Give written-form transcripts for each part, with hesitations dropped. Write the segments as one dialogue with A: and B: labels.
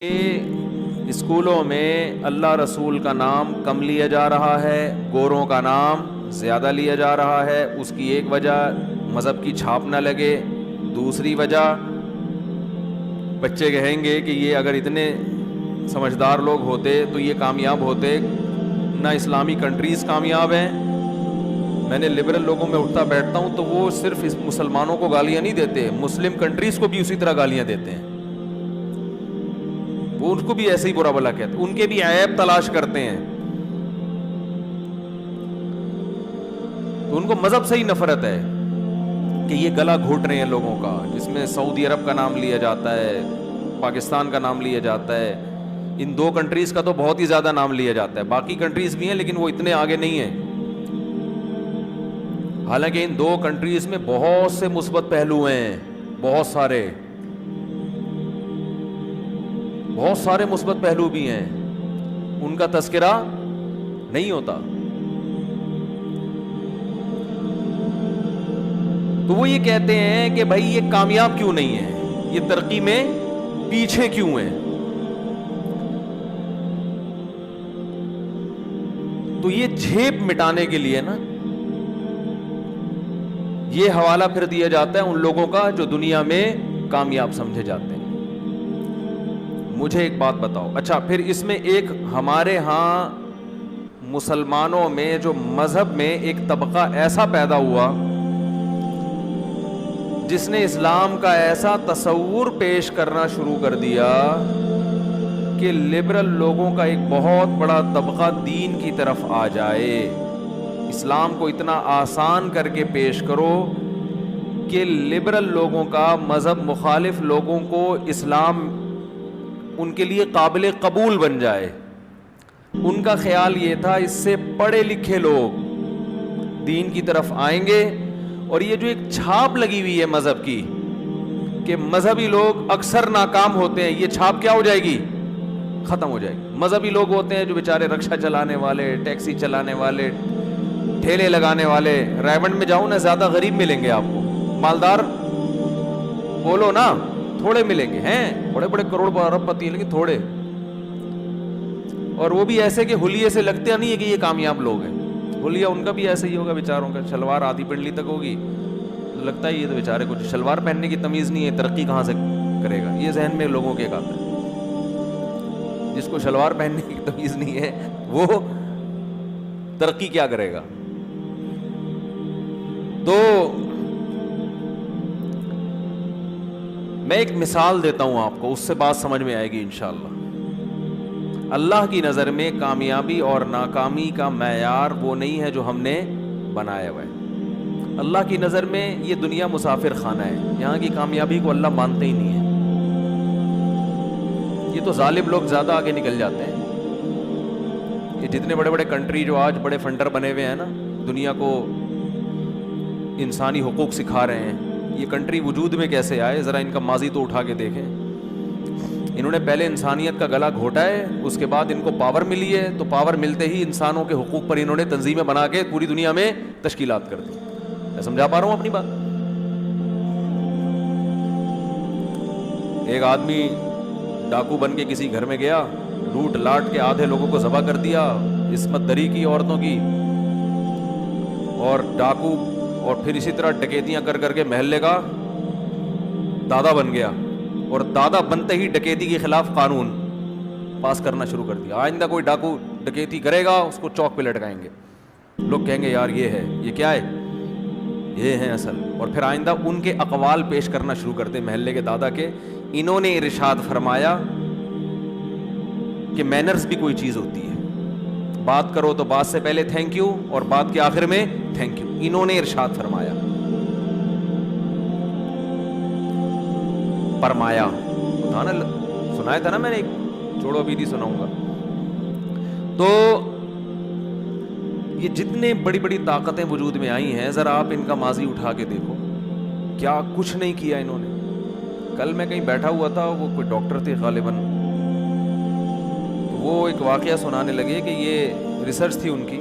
A: اسکولوں میں اللہ رسول کا نام کم لیا جا رہا ہے، گوروں کا نام زیادہ لیا جا رہا ہے۔ اس کی ایک وجہ مذہب کی چھاپ نہ لگے، دوسری وجہ بچے کہیں گے کہ یہ اگر اتنے سمجھدار لوگ ہوتے تو یہ کامیاب ہوتے، نہ اسلامی کنٹریز کامیاب ہیں۔ میں نے لبرل لوگوں میں اٹھتا بیٹھتا ہوں تو وہ صرف اس مسلمانوں کو گالیاں نہیں دیتے، مسلم کنٹریز کو بھی اسی طرح گالیاں دیتے ہیں، وہ ان کو بھی ایسے ہی برا بھلا کہتے ہیں، ان کے بھی عیب تلاش کرتے ہیں۔ تو ان کو مذہب سے ہی نفرت ہے کہ یہ گلا گھوٹ رہے ہیں لوگوں کا، جس میں سعودی عرب کا نام لیا جاتا ہے، پاکستان کا نام لیا جاتا ہے، ان دو کنٹریز کا تو بہت ہی زیادہ نام لیا جاتا ہے، باقی کنٹریز بھی ہیں لیکن وہ اتنے آگے نہیں ہیں۔ حالانکہ ان دو کنٹریز میں بہت سے مثبت پہلو ہیں، بہت سارے مثبت پہلو بھی ہیں، ان کا تذکرہ نہیں ہوتا۔ تو وہ یہ کہتے ہیں کہ بھائی یہ کامیاب کیوں نہیں ہے، یہ ترقی میں پیچھے کیوں ہیں۔ تو یہ جھیپ مٹانے کے لیے نا یہ حوالہ پھر دیا جاتا ہے ان لوگوں کا جو دنیا میں کامیاب سمجھے جاتے ہیں۔ مجھے ایک بات بتاؤ، اچھا پھر اس میں ایک ہمارے ہاں مسلمانوں میں جو مذہب میں ایک طبقہ ایسا پیدا ہوا جس نے اسلام کا ایسا تصور پیش کرنا شروع کر دیا کہ لبرل لوگوں کا ایک بہت بڑا طبقہ دین کی طرف آ جائے۔ اسلام کو اتنا آسان کر کے پیش کرو کہ لبرل لوگوں کا، مذہب مخالف لوگوں کو اسلام ان کے لیے قابل قبول بن جائے۔ ان کا خیال یہ تھا اس سے پڑھے لکھے لوگ دین کی طرف آئیں گے، اور یہ جو ایک چھاپ لگی ہوئی ہے مذہب کی کہ مذہبی لوگ اکثر ناکام ہوتے ہیں، یہ چھاپ کیا ہو جائے گی؟ ختم ہو جائے گی۔ مذہبی لوگ ہوتے ہیں جو بیچارے رکشہ چلانے والے، ٹیکسی چلانے والے، ٹھیلے لگانے والے، رائبنڈ میں جاؤں نا زیادہ غریب ملیں گے آپ کو، مالدار بولو نا تھوڑے ملیں گے، ہیں بڑے بڑے کروڑ ارب پتی ہیں لیکن تھوڑے، اور وہ بھی ایسے کہ حلیے سے لگتے نہیں ہے کہ یہ کامیاب لوگ ہیں۔ حلیہ ان کا بھی ایسا ہی ہوگا بیچاروں کا، شلوار آدھی پنڈلی تک ہوگی، لگتا ہے یہ تو بیچارے کچھ شلوار پہننے کی تمیز نہیں ہے، ترقی کہاں سے کرے گا، یہ ذہن میں لوگوں کے ایک آتا ہے۔ جس کو شلوار پہننے کی تمیز نہیں ہے وہ ترقی کیا کرے گا؟ تو میں ایک مثال دیتا ہوں آپ کو، اس سے بات سمجھ میں آئے گی انشاءاللہ۔ اللہ کی نظر میں کامیابی اور ناکامی کا معیار وہ نہیں ہے جو ہم نے بنایا ہوا ہے۔ اللہ کی نظر میں یہ دنیا مسافر خانہ ہے، یہاں کی کامیابی کو اللہ مانتے ہی نہیں ہے۔ یہ تو ظالم لوگ زیادہ آگے نکل جاتے ہیں۔ یہ جتنے بڑے بڑے کنٹری جو آج بڑے فنڈر بنے ہوئے ہیں نا، دنیا کو انسانی حقوق سکھا رہے ہیں، یہ کنٹری وجود میں کیسے آئے؟ ذرا ان کا ماضی تو اٹھا کے دیکھیں۔ انہوں نے پہلے انسانیت کا گلا گھوٹا ہے، اس کے بعد ان کو پاور ملی ہے، تو پاور ملتے ہی انسانوں کے حقوق پر انہوں نے تنظیمیں بنا کے پوری دنیا میں تشکیلات کر دی۔ میں سمجھا پا رہا ہوں اپنی بات؟ ایک آدمی ڈاکو بن کے کسی گھر میں گیا، لوٹ لاٹ کے آدھے لوگوں کو ذبح کر دیا، عصمت دری کی عورتوں کی، اور ڈاکو، اور پھر اسی طرح ڈکیتیاں کر کر کے محلے کا دادا بن گیا، اور دادا بنتے ہی ڈکیتی کے خلاف قانون پاس کرنا شروع کر دیا۔ آئندہ کوئی ڈاکو ڈکیتی کرے گا اس کو چوک پہ لٹکائیں گے، لوگ کہیں گے یار یہ ہے، یہ کیا ہے، یہ ہے اصل۔ اور پھر آئندہ ان کے اقوال پیش کرنا شروع کرتے محلے کے دادا کے، انہوں نے ارشاد فرمایا کہ مینرز بھی کوئی چیز ہوتی ہے، بات کرو تو بات سے پہلے تھینک یو اور بات کے آخر میں تھینک یو، انہوں نے ارشاد فرمایا۔ سنایا تھا نا میں نے، ایک چھوڑو ابھی نہیں سناؤں گا۔ تو یہ جتنے بڑی بڑی طاقتیں وجود میں آئی ہیں، ذرا آپ ان کا ماضی اٹھا کے دیکھو، کیا کچھ نہیں کیا انہوں نے۔ کل میں کہیں بیٹھا ہوا تھا، وہ کوئی ڈاکٹر تھے غالباً، وہ ایک واقعہ سنانے لگے کہ یہ ریسرچ تھی ان کی،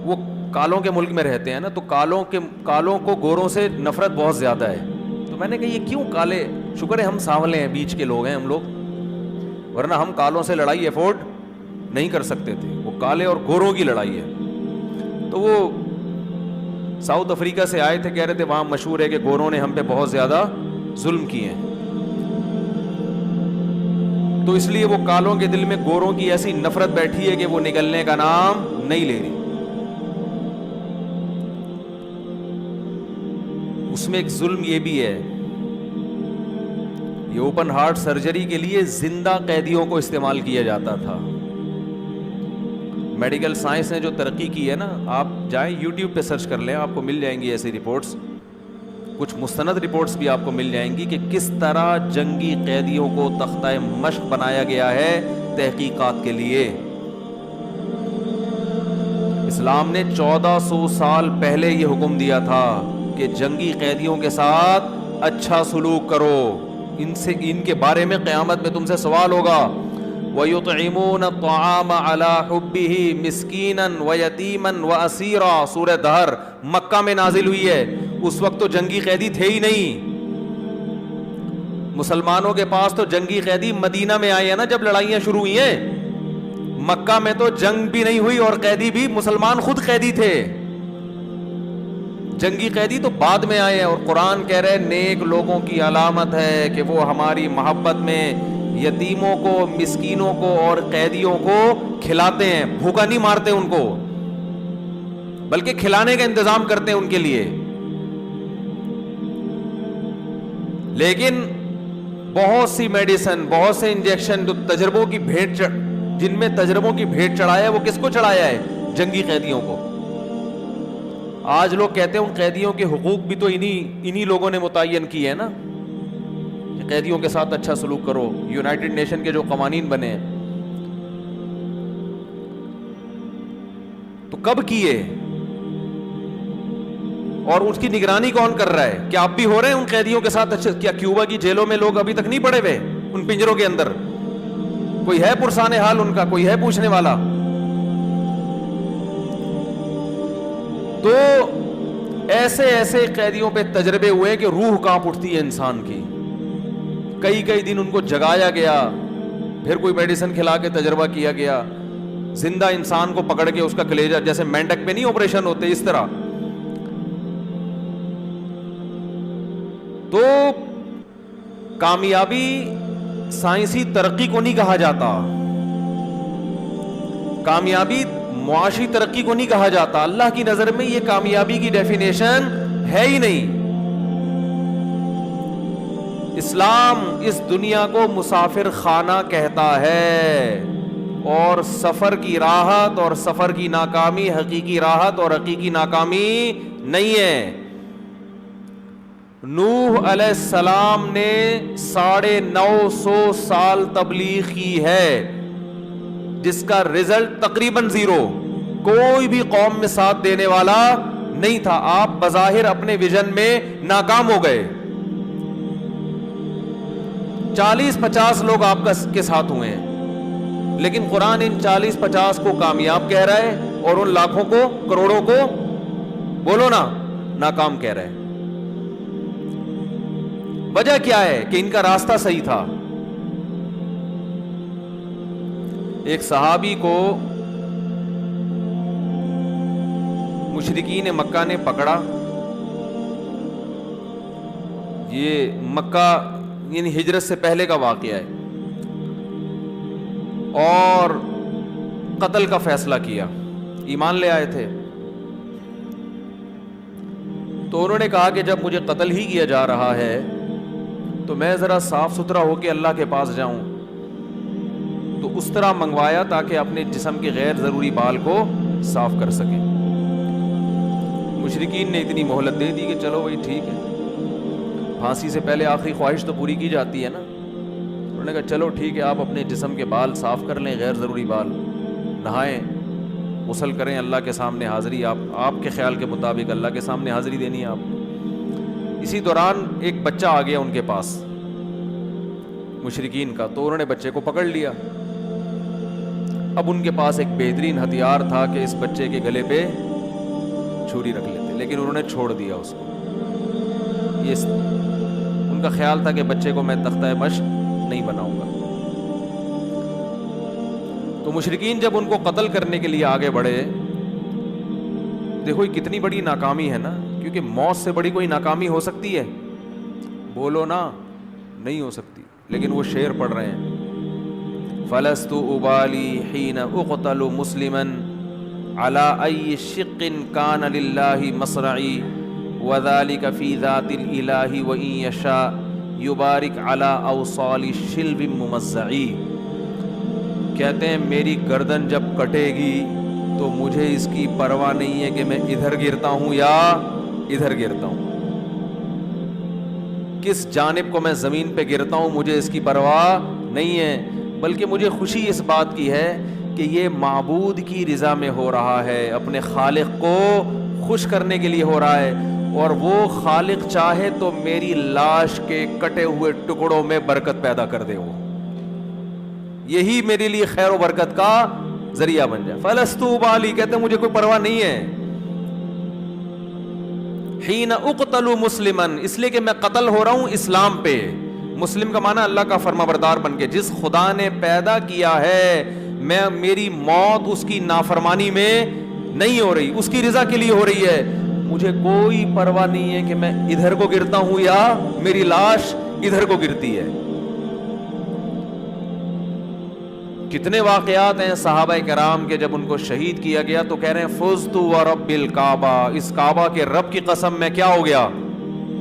A: وہ کالوں کے ملک میں رہتے ہیں نا، تو کالوں کو گوروں سے نفرت بہت زیادہ ہے۔ تو میں نے کہا یہ کیوں کالے، شکر ہے ہم سانولے ہیں، بیچ کے لوگ ہیں ہم لوگ، ورنہ ہم کالوں سے لڑائی افورڈ نہیں کر سکتے تھے. وہ کالے اور گوروں کی لڑائی ہے. تو وہ ساؤتھ افریقہ سے آئے تھے, کہہ رہے تھے وہاں مشہور ہے کہ گوروں نے ہم پہ بہت زیادہ ظلم کیے ہیں. تو اس لیے وہ کالوں کے دل میں گوروں کی ایسی نفرت بیٹھی ہے کہ وہ نکلنے کا نام نہیں لے رہی. اس میں ایک ظلم یہ بھی ہے, یہ اوپن ہارٹ سرجری کے لیے زندہ قیدیوں کو استعمال کیا جاتا تھا. میڈیکل سائنس نے جو ترقی کی ہے نا, آپ جائیں یوٹیوب پہ سرچ کر لیں, آپ کو مل جائیں گی ایسی رپورٹس. کچھ مستند رپورٹس بھی آپ کو مل جائیں گی کہ کس طرح جنگی قیدیوں کو تختہ مشق بنایا گیا ہے تحقیقات کے لیے. اسلام نے 1400 سال پہلے یہ حکم دیا تھا کہ جنگی قیدیوں کے ساتھ اچھا سلوک کرو. ان کے بارے میں قیامت میں تم سے سوال ہوگا. وَيُطْعِمُونَ الطَّعَامَ عَلَى حُبِّهِ مِسْكِينًا وَيَتِيمًا وَأَسِيرًا. سورہ دہر مکہ میں نازل ہوئی ہے. اس وقت تو جنگی قیدی تھے ہی نہیں. مسلمانوں کے پاس تو جنگی قیدی مدینہ میں آئے ہیں نا, جب لڑائیاں شروع ہوئی ہیں. مکہ میں تو جنگ بھی نہیں ہوئی اور قیدی بھی مسلمان خود قیدی تھے. جنگی قیدی تو بعد میں آئے ہیں. اور قرآن کہہ رہے نیک لوگوں کی علامت ہے کہ وہ ہماری محبت میں یتیموں کو, مسکینوں کو اور قیدیوں کو کھلاتے ہیں. بھوکا نہیں مارتے ان کو, بلکہ کھلانے کا انتظام کرتے ہیں ان کے لیے. لیکن بہت سی میڈیسن, بہت سے انجیکشن جو تجربوں کی بھیٹ, جن میں تجربوں کی بھیٹ چڑھایا ہے, وہ کس کو چڑھایا ہے؟ جنگی قیدیوں کو. آج لوگ کہتے ہیں ان قیدیوں کے حقوق بھی تو انہی لوگوں نے متعین کیے ہیں نا, کہ قیدیوں کے ساتھ اچھا سلوک کرو. یونائٹڈ نیشن کے جو قوانین بنے ہیں, تو کب کیے اور اس کی نگرانی کون کر رہا ہے؟ کیا اب بھی ہو رہے ہیں ان قیدیوں کے ساتھ اچھا؟ کیا کیوبا کی جیلوں میں لوگ ابھی تک نہیں پڑے ہوئے ان پنجروں کے اندر؟ کوئی ہے پرسان حال ان کا؟ کوئی ہے پوچھنے والا؟ تو ایسے ایسے قیدیوں پہ تجربے ہوئے کہ روح کانپ اٹھتی ہے انسان کی. کئی دن ان کو جگایا گیا, پھر کوئی میڈیسن کھلا کے تجربہ کیا گیا. زندہ انسان کو پکڑ کے اس کا کلیجہ, جیسے مینڈک پہ نہیں آپریشن ہوتے, اس طرح. تو کامیابی سائنسی ترقی کو نہیں کہا جاتا, کامیابی معاشی ترقی کو نہیں کہا جاتا. اللہ کی نظر میں یہ کامیابی کی ڈیفینیشن ہے ہی نہیں. اسلام اس دنیا کو مسافر خانہ کہتا ہے, اور سفر کی راحت اور سفر کی ناکامی حقیقی راحت اور حقیقی ناکامی نہیں ہے. نوح علیہ السلام نے 950 سال تبلیغ کی ہے, جس کا رزلٹ تقریباً 0. کوئی بھی قوم میں ساتھ دینے والا نہیں تھا. آپ بظاہر اپنے ویژن میں ناکام ہو گئے. 40-50 لوگ آپ کے ساتھ ہوئے ہیں, لیکن قرآن ان 40-50 کو کامیاب کہہ رہا ہے اور ان لاکھوں کو, کروڑوں کو, بولو نا, ناکام کہہ رہا ہے. وجہ کیا ہے؟ کہ ان کا راستہ صحیح تھا. ایک صحابی کو مشرکین مکہ نے پکڑا. یہ مکہ یعنی ہجرت سے پہلے کا واقعہ ہے, اور قتل کا فیصلہ کیا. ایمان لے آئے تھے, تو انہوں نے کہا کہ جب مجھے قتل ہی کیا جا رہا ہے تو میں ذرا صاف ستھرا ہو کے اللہ کے پاس جاؤں. تو اس طرح منگوایا تاکہ اپنے جسم کے غیر ضروری بال کو صاف کر سکیں. مشرکین نے اتنی مہلت دے دی کہ چلو وہی ٹھیک ہے, پھانسی سے پہلے آخری خواہش تو پوری کی جاتی ہے نا. انہوں نے کہا چلو ٹھیک ہے, آپ اپنے جسم کے بال صاف کر لیں, غیر ضروری بال, نہائیں, غسل کریں, اللہ کے سامنے حاضری, آپ کے خیال کے مطابق اللہ کے سامنے حاضری دینی ہے آپ. اسی دوران ایک بچہ آ گیا ان کے پاس مشرکین کا, تو انہوں نے بچے کو پکڑ لیا. اب ان کے پاس ایک بہترین ہتھیار تھا کہ اس بچے کے گلے پہ چھری رکھ لیتے, لیکن انہوں نے چھوڑ دیا اس کو. یہ ان کا خیال تھا کہ بچے کو میں تختہ مشق نہیں بناؤں گا. تو مشرکین جب ان کو قتل کرنے کے لیے آگے بڑھے، دیکھو یہ کتنی بڑی ناکامی ہے نا، کیونکہ موت سے بڑی کوئی ناکامی ہو سکتی ہے؟ بولو نا، نہیں ہو سکتی. لیکن وہ شعر پڑھ رہے ہیں، فلست ابالی حین اقتل مسلما علی ای شق کان للہ مصرعی وذلک فی ذات الالہ وان یشاء یبارک علی اوصال الشلب ممزعی. کہتے ہیں میری گردن جب کٹے گی تو مجھے اس کی پرواہ نہیں ہے کہ میں ادھر گرتا ہوں یا ادھر گرتا ہوں، کس جانب کو میں زمین پہ گرتا ہوں مجھے اس کی پرواہ نہیں ہے، بلکہ مجھے خوشی اس بات کی ہے کہ یہ معبود کی رضا میں ہو رہا ہے، اپنے خالق کو خوش کرنے کے لیے ہو رہا ہے، اور وہ خالق چاہے تو میری لاش کے کٹے ہوئے ٹکڑوں میں برکت پیدا کر دے، وہ یہی میرے لیے خیر و برکت کا ذریعہ بن جائے. فلست ابالی، کہتے ہیں مجھے کوئی پرواہ نہیں ہے. حین اقتل مسلما، اس لیے کہ میں قتل ہو رہا ہوں اسلام پہ. مسلم کا معنی اللہ کا فرمانبردار بن کے، جس خدا نے پیدا کیا ہے، میں میری موت اس کی نافرمانی میں نہیں ہو رہی، اس کی رضا کے لیے ہو رہی ہے. مجھے کوئی پرواہ نہیں ہے کہ میں ادھر کو گرتا ہوں یا میری لاش ادھر کو گرتی ہے. کتنے واقعات ہیں صحابہ کرام کے، جب ان کو شہید کیا گیا تو کہہ رہے ہیں فزت ورب الکعبہ، اس کعبہ کے رب کی قسم میں کیا ہو گیا؟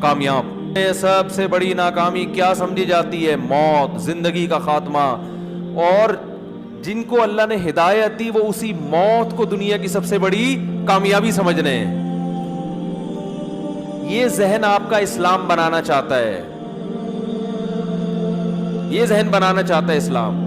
A: کامیاب. سب سے بڑی ناکامی کیا سمجھی جاتی ہے؟ موت، زندگی کا خاتمہ. اور جن کو اللہ نے ہدایت دی وہ اسی موت کو دنیا کی سب سے بڑی کامیابی سمجھ رہے ہیں. یہ ذہن آپ کا اسلام بنانا چاہتا ہے، یہ ذہن بنانا چاہتا ہے اسلام.